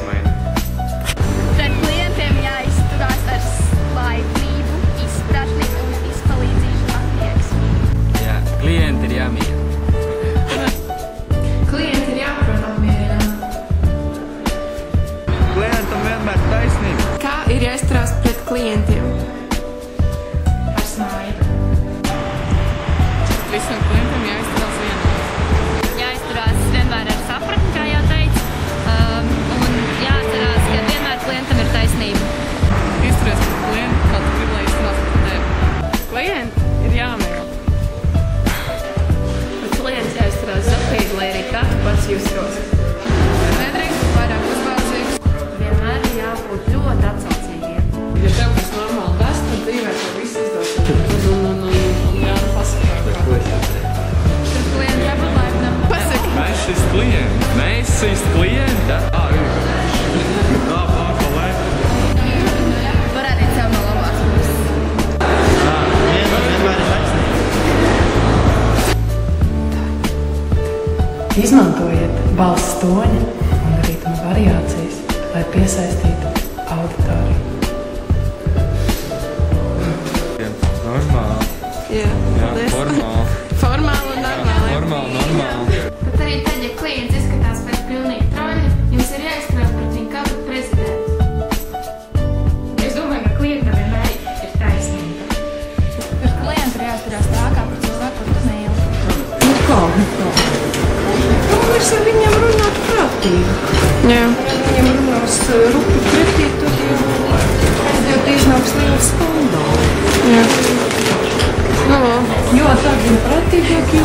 jāizmaina. Pret klientiem jāizturās ar laipnību, izpratni un izpalīdzību attieksmi. Jā, klienti ir jāmīl. Klienti ir jāprot apmierināt. Klientam vienmēr taisnība. Kā ir jāizturās pret klientiem? Ar smaidu. Visiem klientiem jāizturās vienmēr. Jāizturās vienmēr ar sapratni, kā jau teicu, un jāatcerās, ka vienmēr klientam ir taisnība. Izturies pret klientu, kā tu gribi, lai izturās pret tevi. Klienti ir jāmīl. Pret klients jāizturās zapīgi, lai arī kā tu pats justos. Nedrīkst būt vairāk uzbāzīgs. Vienmēr ir jābūt ļoti atsaucīgiem. Ja tev būs normāli tas, tad dzīvē tev viss izdosies. Un jāpasaka. Pret klientu jābūt laipnam. Pasaka. Mēs šis klienti. Mēs šis klienta. Tā pārpalēt. Parādīt sev no labās puses. Vienmēr ir taisnība. Izmantojiet balss toņa un ritma variācijas, lai piesaistītu auditoriju. Normāli. Jā, Formāli. Formāli un normāli. Normāli. Bet arī tad, ja klients izskatās pēc pilnīgi troļļa, jums ir jāizturās pret viņu kā pret prezidentu. Es domāju, ka klientam vienmēr ir taisnība. Pret klientu ir jāizturās tā, kā pret cilvēku, kur tu mīli. Mēs ar viņiem runāt prātīgi. Jā. Viņiem runās rupi pretī, tad jau iznāks liels skandāls. Jā. Nu, Jo tad viņi pratīgāk, jo